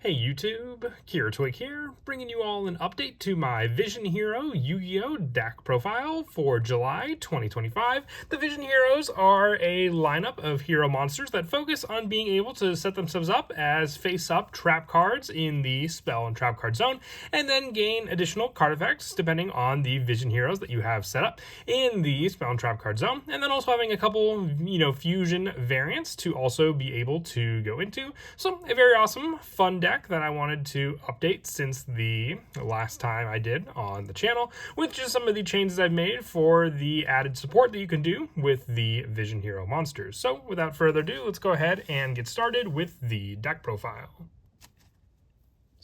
Hey YouTube, Twig here, bringing you all an update to my Vision Hero Yu-Gi-Oh! Deck profile for July 2025. The Vision Heroes are a lineup of hero monsters that focus on being able to set themselves up as face-up trap cards in the spell and trap card zone, and then gain additional card effects depending on the Vision Heroes that you have set up in the spell and trap card zone, and then also having a couple, fusion variants to also be able to go into. So a very awesome, fun deck that I wanted to update since the last time I did on the channel, with just some of the changes I've made for the added support that you can do with the Vision Hero monsters. So without further ado, let's go ahead and get started with the deck profile.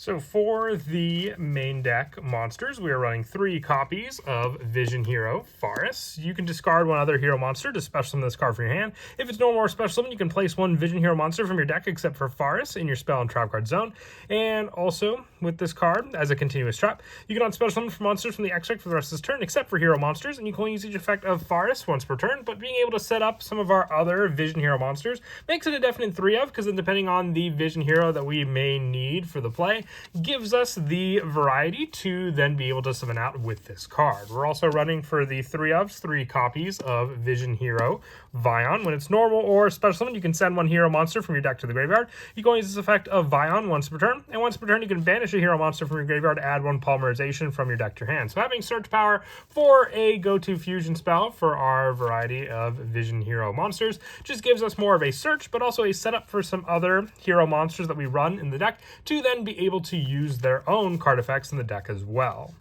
So for the main deck monsters, we are running 3 copies of Vision Hero Faris. You can discard one other hero monster to special summon this card from your hand. If it's no more special summon, you can place one Vision Hero monster from your deck except for Faris in your spell and trap card zone. And also, with this card, as a continuous trap, you can unspecial summon monsters from the extract for the rest of this turn except for hero monsters, and you can only use each effect of Faris once per turn, but being able to set up some of our other Vision Hero monsters makes it a definite 3 of, because then depending on the Vision Hero that we may need for the play, gives us the variety to then be able to summon out with this card. We're also running for the 3 copies of Vision Hero Vion. When it's normal or special summon, you can send one hero monster from your deck to the graveyard. You can only use this effect of Vion once per turn, and once per turn you can banish a hero monster from your graveyard to add 1 polymerization from your deck to your hand. So having search power for a go-to fusion spell for our variety of Vision Hero monsters just gives us more of a search, but also a setup for some other hero monsters that we run in the deck to then be able to use their own card effects in the deck as well.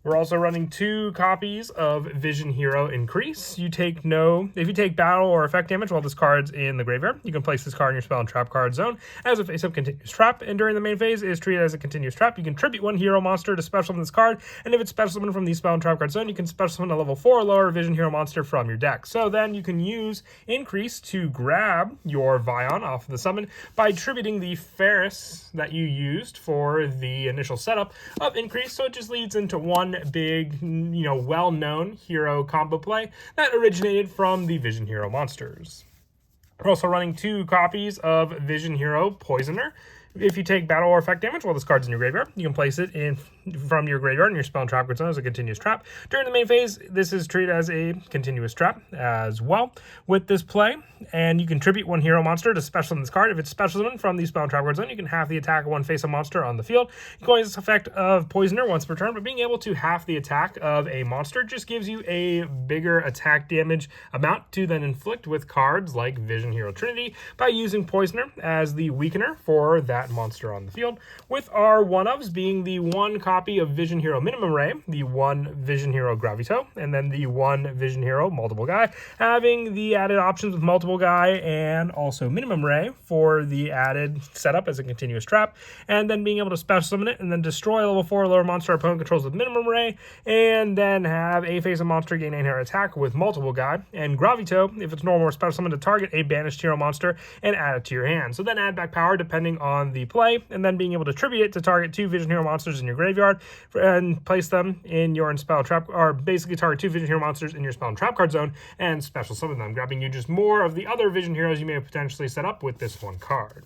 We're also running 2 copies of Vision Hero Increase. If you take battle or effect damage while this card's in the graveyard, you can place this card in your spell and trap card zone as a face-up continuous trap, and during the main phase is treated as a continuous trap. You can tribute 1 hero monster to special summon this card, and if it's special summoned from the spell and trap card zone, you can special summon a level 4 or lower Vision Hero monster from your deck. So then you can use Increase to grab your Vion off the summon by tributing the Faris that you used for the initial setup of Increase, so it just leads into one big, well-known hero combo play that originated from the Vision Hero monsters. We're also running 2 copies of Vision Hero Poisoner. If you take battle or effect damage while this card's in your graveyard, you can place it in from your graveyard in your spell and trap card zone as a continuous trap. During the main phase, this is treated as a continuous trap as well with this play, and you can tribute 1 hero monster to special summon this card. If it's special summoned from the spell and trap card zone, you can half the attack of 1 face-up monster on the field. You can only use this effect of Poisoner once per turn, but being able to half the attack of a monster just gives you a bigger attack damage amount to then inflict with cards like Vision Hero Trinity by using Poisoner as the weakener for that monster on the field, with our one-ofs being the 1 copy of Vision Hero Minimum Ray, the 1 Vision Hero Gravito, and then the 1 Vision Hero Multiple Guy, having the added options with Multiple Guy and also Minimum Ray for the added setup as a continuous trap, and then being able to special summon it and then destroy a level 4 or lower monster opponent controls with Minimum Ray, and then have a face-up monster gain a hero attack with Multiple Guy, and Gravito, if it's normal or special summon, to target a banished hero monster and add it to your hand. So then add back power depending on the play, and then being able to tribute it to target 2 Vision Hero monsters in your graveyard and place them in your spell trap, or basically target 2 Vision Hero monsters in your spell and trap card zone and special summon them, grabbing you just more of the other Vision Heroes you may have potentially set up with this 1 card.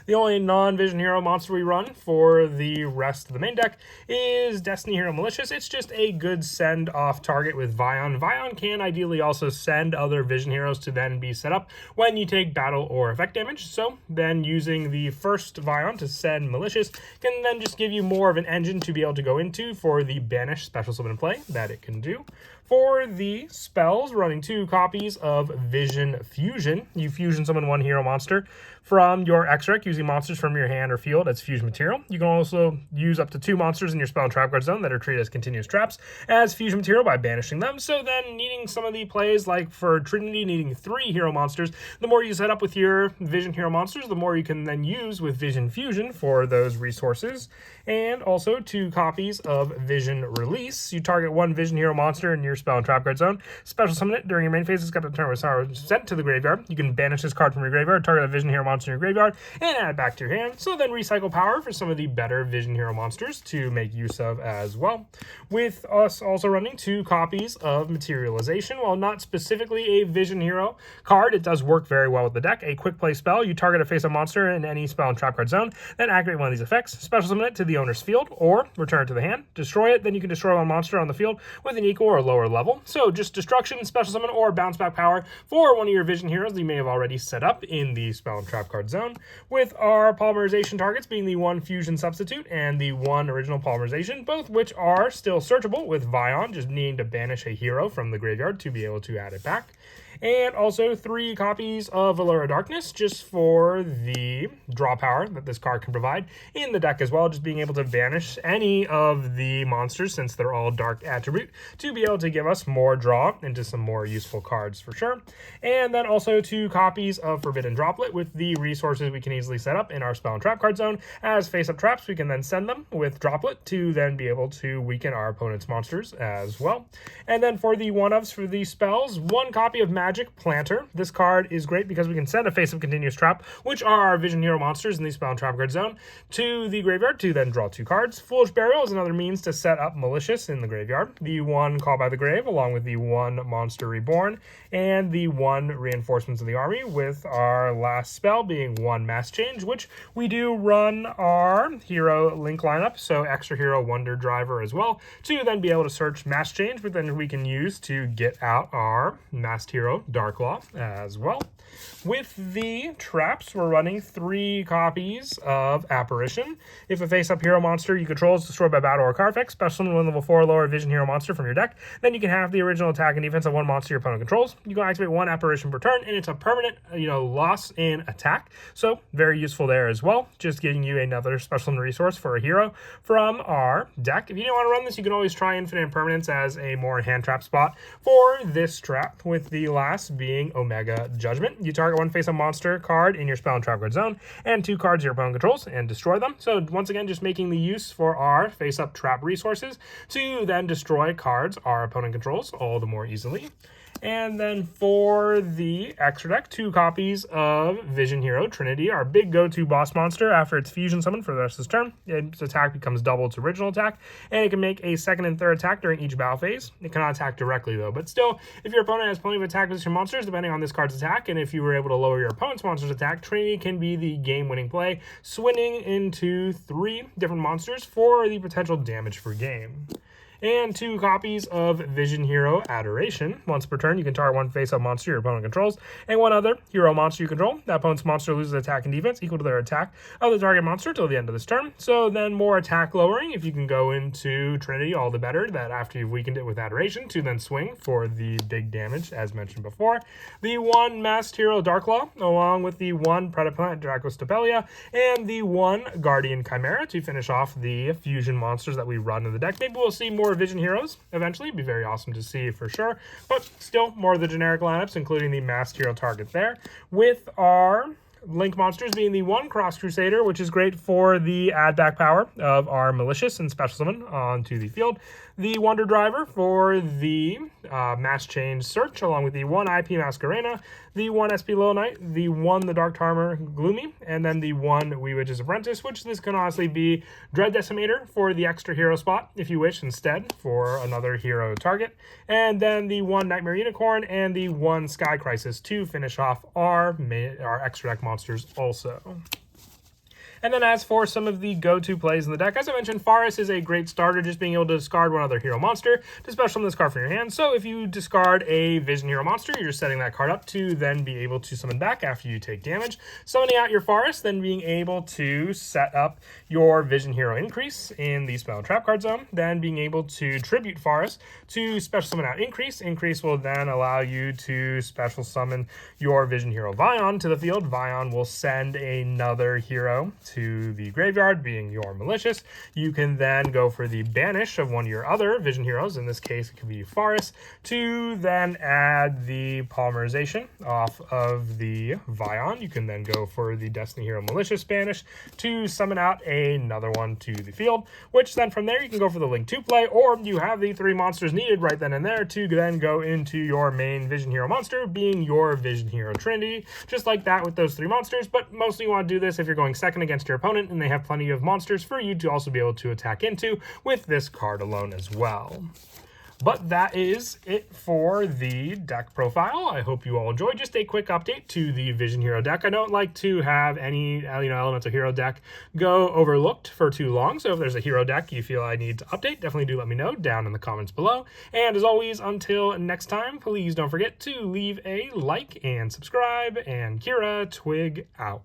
The only non-Vision Hero monster we run for the rest of the main deck is Destiny Hero Malicious. It's just a good send-off target with Vion. Vion can ideally also send other Vision Heroes to then be set up when you take battle or effect damage. So then using the first Vion to send Malicious can then just give you more of an engine to be able to go into for the banish special summon play that it can do. For the spells, running 2 copies of Vision Fusion. You fusion summon 1 hero monster from your extract using monsters from your hand or field as fusion material. You can also use up to 2 monsters in your spell and trap card zone that are treated as continuous traps as fusion material by banishing them. So then needing some of the plays, like for Trinity needing 3 hero monsters, the more you set up with your Vision Hero monsters, the more you can then use with Vision Fusion for those resources. And also 2 copies of Vision Release. You target 1 Vision Hero monster in your spell and trap card zone. Special summon it during your main phase. It's got to turn with power sent to the graveyard. You can banish this card from your graveyard, target a Vision Hero monster in your graveyard, and add it back to your hand. So then recycle power for some of the better Vision Hero monsters to make use of as well. With us also running 2 copies of Materialization. While not specifically a Vision Hero card, it does work very well with the deck. A quick play spell. You target a face-up monster in any spell and trap card zone, then activate one of these effects. Special summon it to the owner's field, or return it to the hand. Destroy it, then you can destroy one monster on the field with an equal or lower level. So just destruction, special summon, or bounce back power for one of your Vision Heroes that you may have already set up in the spell and trap card zone. With our polymerization targets being the 1 fusion substitute and the 1 original polymerization, both which are still searchable, with Vion just needing to banish a hero from the graveyard to be able to add it back. And also 3 copies of Allura Darkness, just for the draw power that this card can provide in the deck as well, just being able to banish any of the monsters, since they're all dark attribute, to be able to give us more draw into some more useful cards for sure. And then also 2 copies of Forbidden Droplet with the resources we can easily set up in our spell and trap card zone. As face-up traps, we can then send them with Droplet to then be able to weaken our opponent's monsters as well. And then for the one-ofs for these spells, 1 copy of Magic Planter. This card is great because we can send a face-up continuous trap, which are our Vision Hero monsters in the spell and trap card zone, to the graveyard to then draw 2 cards. Foolish Burial is another means to set up Malicious in the graveyard. The 1 Call by the Grave, along with the 1 Monster Reborn, and the 1 Reinforcements of the Army, with our last spell being 1 Mass Change, which we do run our Hero Link lineup, so Extra Hero Wonder Driver as well, to then be able to search Mass Change, but then we can use to get out our Masked Hero Darklaw as well. With the traps, we're running 3 copies of Apparition. If a face-up hero monster you control is destroyed by battle or card effect, special summon 1 level 4 lower Vision Hero monster from your deck, then you can have the original attack and defense of 1 monster your opponent controls. You can activate 1 Apparition per turn, and it's a permanent, loss in attack. So very useful there as well. Just giving you another special summon resource for a hero from our deck. If you don't want to run this, you can always try Infinite Impermanence as a more hand trap spot for this trap, with the last being Omega Judgment. You target 1 face-up monster card in your spell and trap card zone, and 2 cards your opponent controls, and destroy them. So once again, just making the use for our face-up trap resources to then destroy cards our opponent controls all the more easily. And then for the extra deck, 2 copies of Vision Hero Trinity, our big go-to boss monster after its fusion summon for the rest of its turn. Its attack becomes double its original attack, and it can make a 2nd and 3rd attack during each battle phase. It cannot attack directly though, but still, if your opponent has plenty of attack position monsters, depending on this card's attack, and if you were able to lower your opponent's monster's attack, Trinity can be the game-winning play, swinging into 3 different monsters for the potential damage per game. And 2 copies of Vision Hero Adoration. Once per turn, you can target 1 face-up monster your opponent controls, and 1 other hero monster you control. That opponent's monster loses attack and defense equal to their attack of the target monster till the end of this turn. So then more attack lowering, if you can go into Trinity, all the better, that after you've weakened it with Adoration, to then swing for the big damage, as mentioned before. The 1 Masked Hero Darklaw, along with the 1 Predaplant Dracostapelia, and the 1 Guardian Chimera to finish off the fusion monsters that we run in the deck. Maybe we'll see more Vision Heroes eventually. It'd be very awesome to see for sure, but still more of the generic lineups, including the Masked Hero target there, with our Link monsters being the 1 Cross Crusader, which is great for the add back power of our Malicious and Special Summon onto the field. The Wonder Driver for the Mass Change Search, along with the 1 IP Masquerena, the 1 SP Little Knight, the 1 The Dark Charmer Gloomy, and then the 1 Wee Witch's Apprentice, which this can honestly be Dread Decimator for the extra hero spot, if you wish, instead, for another hero target. And then the 1 Nightmare Unicorn and the 1 Sky Crisis to finish off our extra deck monsters also. And then as for some of the go-to plays in the deck, as I mentioned, Forest is a great starter, just being able to discard 1 other hero monster to special summon this card from your hand. So if you discard a Vision Hero monster, you're just setting that card up to then be able to summon back after you take damage. Summoning out your Forest, then being able to set up your Vision Hero Increase in the Spell and Trap card zone, then being able to Tribute Forest to special summon out Increase. Increase will then allow you to special summon your Vision Hero Vion to the field. Vion will send another hero to the graveyard, being your Malicious. You can then go for the banish of one of your other Vision Heroes. In this case, it could be Forest, to then add the polymerization off of the Vion. You can then go for the Destiny Hero Malicious banish to summon out another one to the field, which then from there you can go for the Link 2 play, or you have the 3 monsters needed right then and there to then go into your main Vision Hero monster, being your Vision Hero Trinity. Just like that with those 3 monsters, but mostly you want to do this if you're going second against your opponent and they have plenty of monsters for you to also be able to attack into with this card alone as well. But that is it for the deck profile. I hope you all enjoyed. Just a quick update to the Vision Hero deck. I don't like to have any Elemental Hero deck go overlooked for too long. So if there's a hero deck you feel I need to update, definitely do let me know down in the comments below. And as always, until next time, please don't forget to leave a like and subscribe. And Kira Twig out.